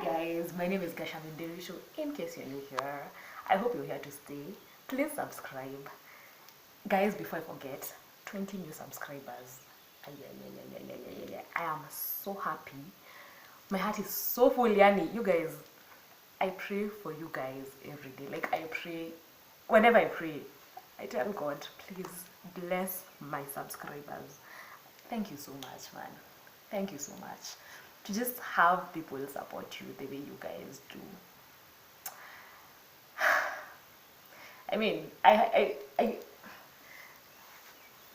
guys, my name is Gashamindiri. So in case you're new here, I hope you're here to stay. Please subscribe. Guys, before I forget, 20 new subscribers. I am so happy. My heart is so full, Yani. You guys, I pray for you guys every day. Like I pray, whenever I pray, I tell God, please bless my subscribers. Thank you so much, man. Thank you so much. To just have people support you the way you guys do. I mean,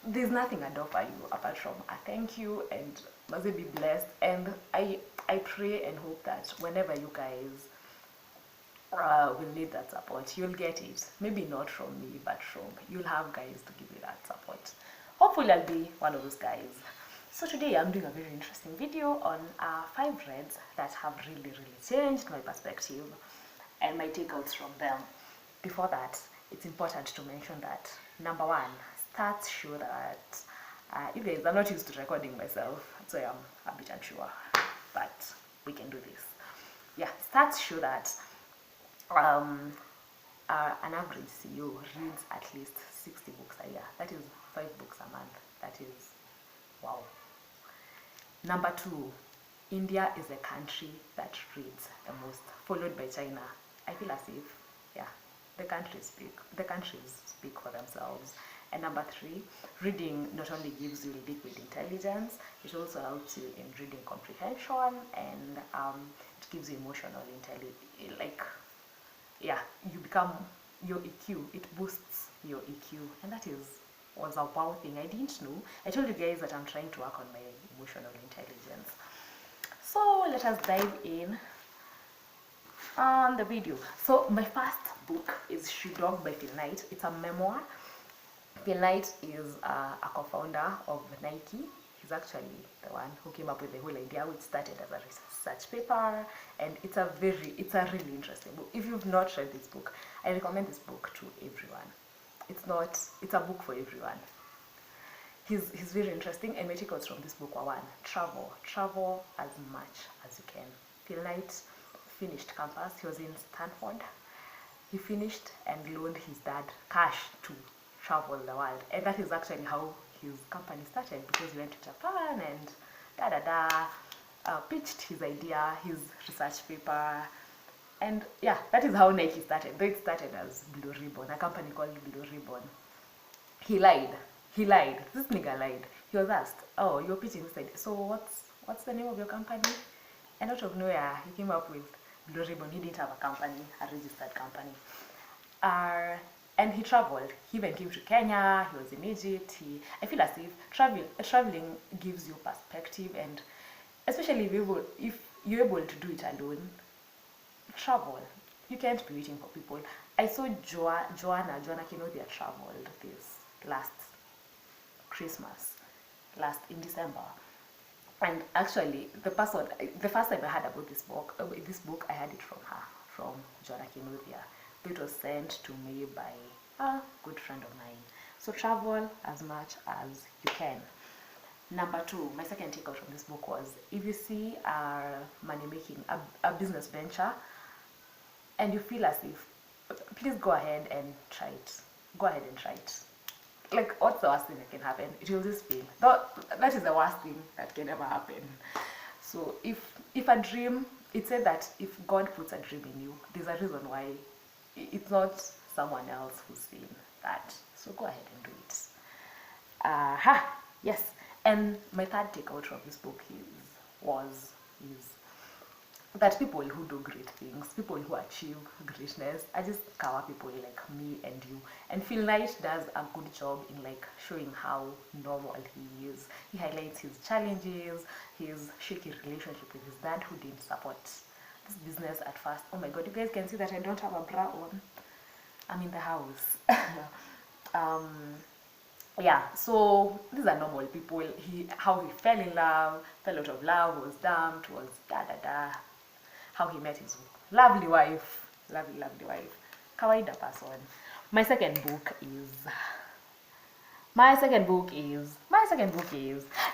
there's nothing I'd offer you apart from a thank you and must be blessed. And I pray and hope that whenever you guys will need that support, you'll get it. Maybe not from me, but you'll have guys to give you that support. Hopefully I'll be one of those guys. So today I'm doing a very interesting video on 5 reads that have really changed my perspective and my takeouts from them. Before that, it's important to mention that number 1, stats show that you guys, I'm not used to recording myself, so I'm a bit unsure, but we can do this. Yeah, stats show that an average CEO reads at least 60 books a year. That is 5 books a month. That is wow. Number 2, India is the country that reads the most, followed by China. I feel as if, yeah, the countries speak for themselves. And number 3, reading not only gives you liquid intelligence, it also helps you in reading comprehension, and it gives you emotional intelligence. Like, yeah, you become your EQ. It boosts your EQ, and that was a wow thing I didn't know. I told you guys that I'm trying to work on my emotional intelligence. So let us dive in on the video. So my first book is Shoe Dog by Phil Knight. It's a memoir. Phil Knight is a co-founder of Nike. He's actually the one who came up with the whole idea, which started as a research paper, and it's a really interesting book. If you've not read this book, I recommend this book to everyone. It's a book for everyone. He's very interesting, and my takeouts from this book were 1, travel as much as you can. Phil Knight finished campus. He was in Stanford. He finished and loaned his dad cash to travel the world, and that is actually how his company started, because he went to Japan and pitched his idea, his research paper, and yeah, that is how Nike started. Though it started as Blue Ribbon, a company called Blue Ribbon. He lied. This nigga lied. He was asked, "Oh, you're pitching this idea. So what's the name of your company?" And out of nowhere, he came up with Blue Ribbon. He didn't have a company, a registered company. And he traveled. He even came to Kenya. He was in Egypt. I feel as if traveling gives you perspective, and especially if you're able to do it alone. Travel. You can't be waiting for people. I saw Joanna Kinodia traveled this last Christmas, in December. And actually, the first time I heard about this book, I heard it from her, from Joanna Kinodia. It was sent to me by a good friend of mine. So travel as much as you can. Number 2, my second takeout from this book was, if you see money making, a business venture, and you feel as if, please go ahead and try it. Like, what's the worst thing that can happen? It will just fail. That is the worst thing that can ever happen. So if a dream, it said that if God puts a dream in you, there's a reason why. It's not someone else who's seen that. So go ahead and do it. Yes. And my third takeout from this book is that people who do great things, people who achieve greatness, are just cover people like me and you. And Phil Knight does a good job in like showing how normal he is. He highlights his challenges, his shaky relationship with his dad, who didn't support this business at first. Oh my god, you guys can see that I don't have a bra on. I'm in the house. Yeah, so these are normal people. How he fell out of love, was dumped, was how he met his lovely wife, kawaida person. My second book is My second book is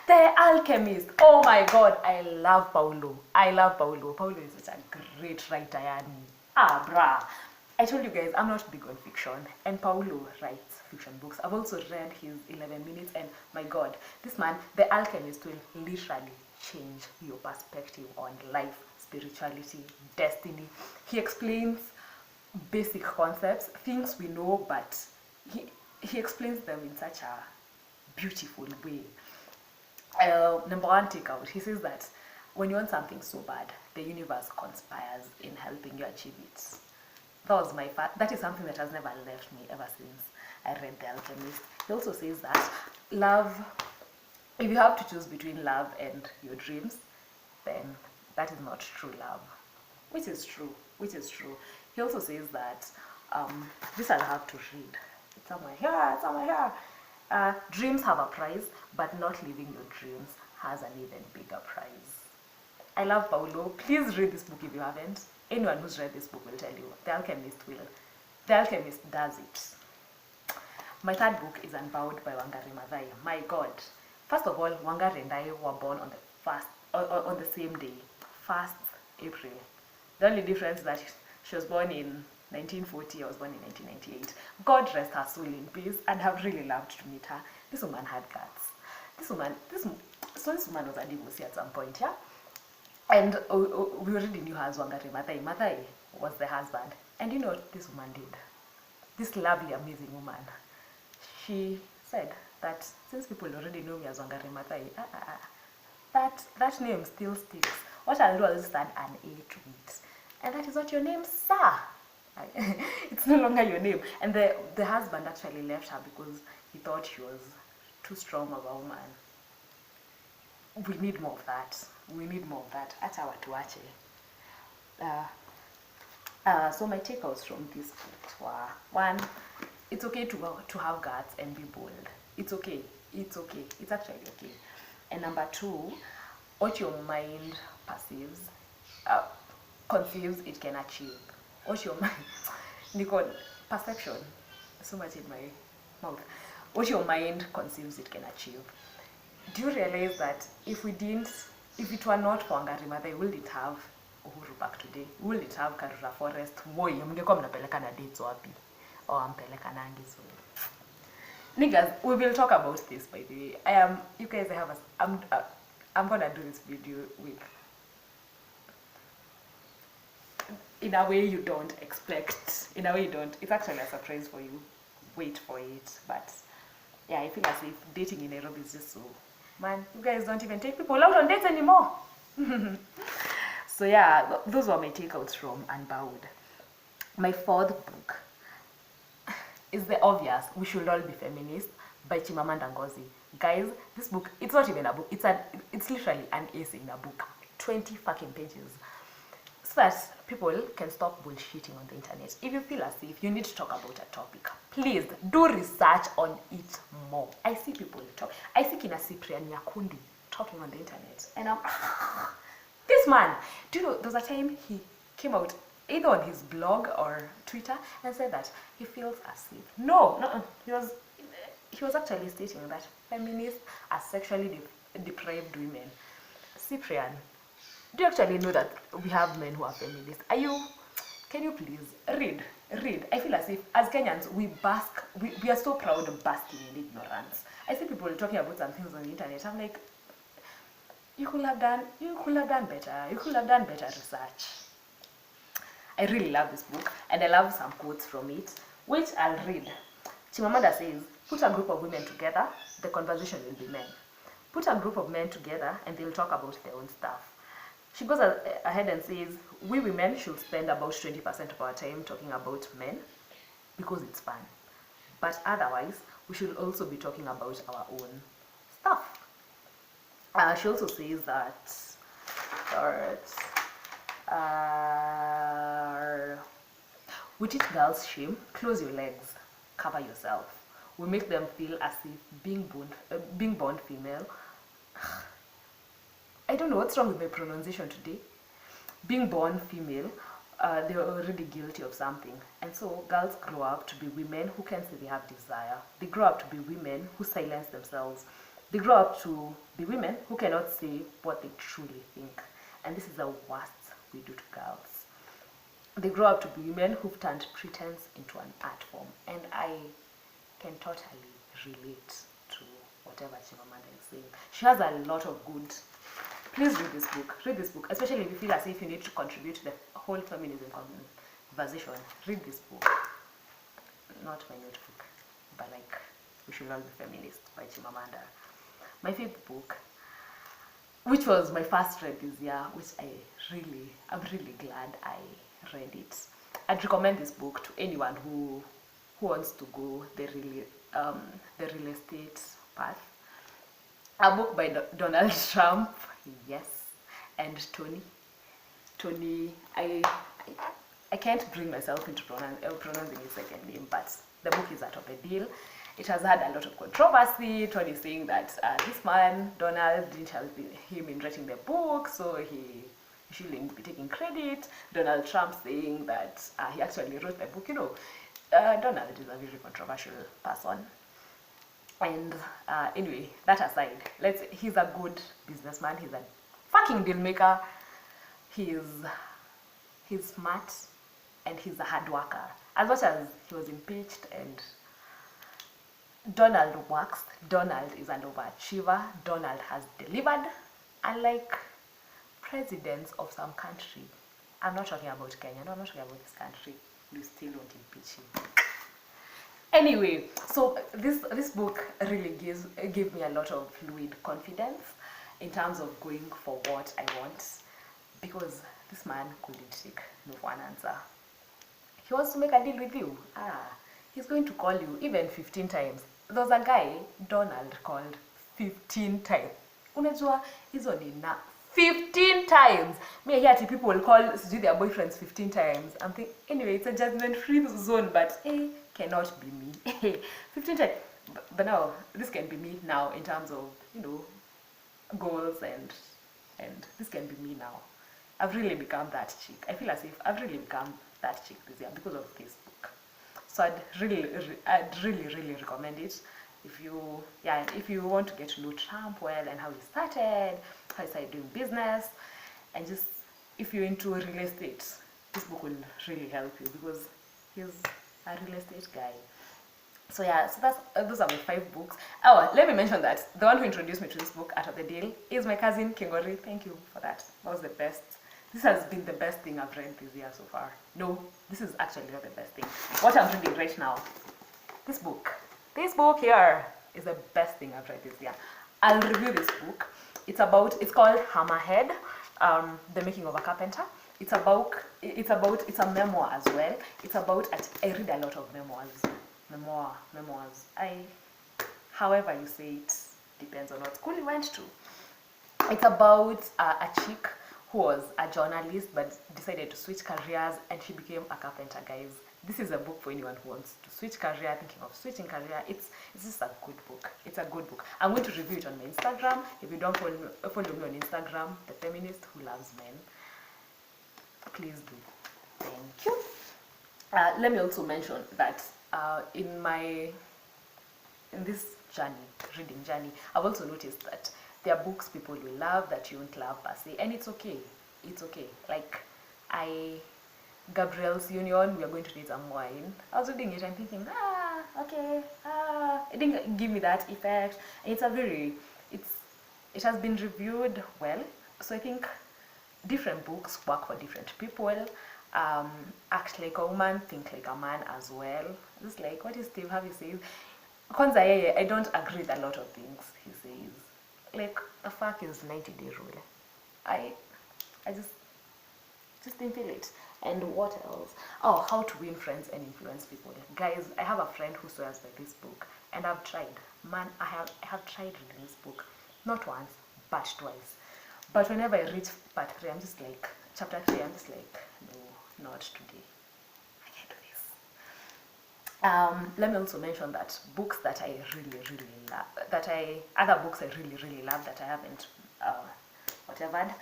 The Alchemist. Oh my god, I love Paulo. Paulo is such a great writer, yani. Bruh. I told you guys, I'm not big on fiction, and Paulo writes fiction books. I've also read his 11 Minutes, and my god, this man, The Alchemist, will literally change your perspective on life, spirituality, destiny. He explains basic concepts, things we know, but he explains them in such a beautiful way. Number one takeout, he says that when you want something so bad, the universe conspires in helping you achieve it. That is something that has never left me ever since I read The Alchemist. He also says that love, if you have to choose between love and your dreams, then that is not true love, which is true. He also says that this I'll have to read. It's somewhere here. Dreams have a price, but not living your dreams has an even bigger price. I love Paulo. Please read this book if you haven't. Anyone who's read this book will tell you. The Alchemist does it. My third book is Unbowed by Wangari Maathai. My god. First of all, Wangari and I were born on the same day, 1st April. The only difference is that she was born in 1940, I was born in 1998. God rest her soul in peace, and I've really loved to meet her. This woman had guts. This woman was a divorcee at some point, yeah? And we already knew her as Wangari Maathai. Maathai was the husband. And you know what this woman did? This lovely, amazing woman. She said that since people already know me as Wangari Maathai, that name still sticks. What I'll do is add an A to it. And that is not your name, sir. It's no longer your name. And the husband actually left her because he thought she was too strong of a woman. We need more of that. Acha watu wache. So my takeaways from this book were: 1, it's okay to have guts and be bold. It's okay. It's actually okay. And number 2, what your mind conceives, it can achieve. What your mind, perception, so much in my mouth. What your mind conceives, it can achieve. Do you realize that if it were not for Wangari Maathai, we wouldn't have Uhuru Park today? We wouldn't have Karura Forest. Woi, mngekuwa mnapeleka na dates wapi? Ampeleka nangi so. Niggas, we will talk about this, by the way. I'm gonna do this video with, in a way you don't expect. It's actually a surprise for you. Wait for it. But yeah, I feel as if dating in Nairobi is just so, man, you guys don't even take people out on dates anymore. So yeah, those were my takeouts from Unbowed. My 4th book is the obvious, We Should All Be Feminists, by Chimamanda Ngozi. Guys, this book, it's not even a book, it's literally an essay in a book. 20 fucking pages. So that people can stop bullshitting on the internet. If you feel as if you need to talk about a topic, please do research on it more. I see people talk. I see Kina Cyprian Nyakundi talking on the internet, and I'm this man. Do you know? There was a time he came out either on his blog or Twitter and said that he feels as if he was actually stating that feminists are sexually depraved women. Cyprian, do you actually know that we have men who are feminists? Can you please read? I feel as if, as Kenyans, we are so proud of basking in ignorance. I see people talking about some things on the internet. I'm like, you could have done better. You could have done better research. I really love this book, and I love some quotes from it, which I'll read. Chimamanda says, put a group of women together, the conversation will be men. Put a group of men together, and they'll talk about their own stuff. She goes ahead and says, we women should spend about 20% of our time talking about men because it's fun. But otherwise, we should also be talking about our own stuff. She also says that we teach girls shame, close your legs, cover yourself. We make them feel as if being born female. I don't know what's wrong with my pronunciation today. Being born female they were already guilty of something. And so girls grow up to be women who can say they have desire. They grow up to be women who silence themselves. They grow up to be women who cannot say what they truly think. And this is the worst we do to girls. They grow up to be women who've turned pretense into an art form. And I can totally relate to whatever Chimamanda is saying. She has a lot of good. Please read this book. Read this book, especially if you feel as if you need to contribute to the whole feminism conversation. Read this book. Not my notebook, but like We Should All Be Feminist by Chimamanda. My favorite book, which was my first read this year, which I'm really glad I read it. I'd recommend this book to anyone who wants to go the real estate path. A book by Donald Trump, yes, and Tony. I can't bring myself into pronouncing his second name, but the book is a top deal. It has had a lot of controversy. Tony saying that this man, Donald, didn't help him in writing the book, so he shouldn't be taking credit. Donald Trump saying that he actually wrote the book. Donald is a very controversial person. And anyway, that aside, he's a good businessman. He's a fucking deal maker. He's smart, and he's a hard worker. As much as he was impeached and Donald works, Donald is an overachiever. Donald has delivered. Unlike presidents of some country, I'm not talking about Kenya, no, I'm not talking about this country, you still won't impeach him. Anyway, so this book really gave me a lot of fluid confidence in terms of going for what I want, because this man couldn't take no for an answer. He wants to make a deal with you. He's going to call you even 15 times. There was a guy Donald called 15 times. Unajua hizo ni na 15 times. Me here people will call their boyfriends 15 times. I'm thinking, anyway, it's a judgment-free zone, but cannot be me. 15 times. But now this can be me now in terms of goals and this can be me now. I've really become that chick. I feel as if I've really become that chick this year because of this book. So I'd really recommend it. If you want to get to know Trump well and how he started doing business, and just if you're into real estate, this book will really help you because he's a real estate guy. So those are my 5 books. Oh, let me mention that the one who introduced me to this book out of the deal is my cousin Kingori. Thank you for that. That was the best. This has been the best thing I've read this year so far. No, this is actually not the best thing. What I'm reading right now, this book here is the best thing I've read this year. I'll review this book. It's called Hammerhead, The Making of a Carpenter. It's a memoir as well. I read a lot of memoirs. However you say it, depends on what school you went to. It's about a chick who was a journalist but decided to switch careers, and she became a carpenter, guys. This is a book for anyone who wants to switch career, thinking of switching career. It's just a good book. It's a good book. I'm going to review it on my Instagram. If you don't follow me on Instagram, The Feminist Who Loves Men, please do. Thank you. Let me also mention that in this reading journey, I've also noticed that there are books people will love that you won't love per se, and it's okay. Like Gabriel's Union, we are going to need some wine. I was reading it and thinking, okay, it didn't give me that effect. And it has been reviewed well, so I think different books work for different people. Act like a woman, think like a man as well. Just like what is Steve Harvey says. Kwanza I don't agree with a lot of things he says. Like the fuck is 90-day rule. I just didn't feel it. And what else? Oh, how to win friends and influence people. Guys, I have a friend who swears by this book, and I've tried. Man, I have tried reading this book, not once, but twice. But whenever I reach part 3, I'm just like, chapter 3, I'm just like, no, not today. I can't do this. Let me also mention that books that I really love, other books I really love that I haven't whatever.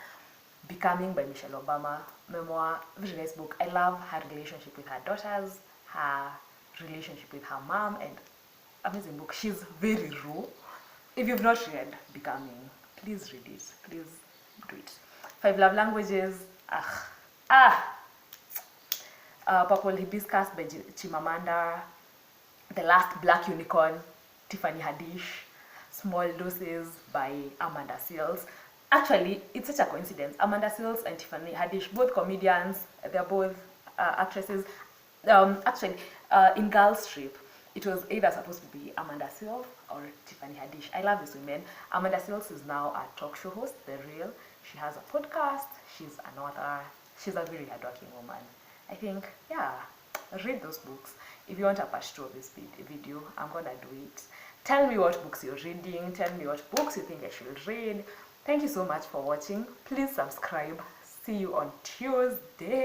Becoming by Michelle Obama, memoir, very nice book. I love her relationship with her daughters, her relationship with her mom, and amazing book. She's very raw. If you've not read Becoming, please read it. Please do it. Five Love Languages. Purple Hibiscus by Chimamanda. The Last Black Unicorn, Tiffany Haddish. Small Doses by Amanda Seales. Actually, it's such a coincidence. Amanda Seales and Tiffany Haddish, both comedians, they're both actresses. In Girls Trip, it was either supposed to be Amanda Seales or Tiffany Haddish. I love these women. Amanda Seales is now a talk show host, The Real. She has a podcast. She's an author. She's a very hardworking woman. I think, yeah, read those books. If you want a part 2 of this video, I'm gonna do it. Tell me what books you're reading. Tell me what books you think I should read. Thank you so much for watching. Please subscribe. See you on Tuesday.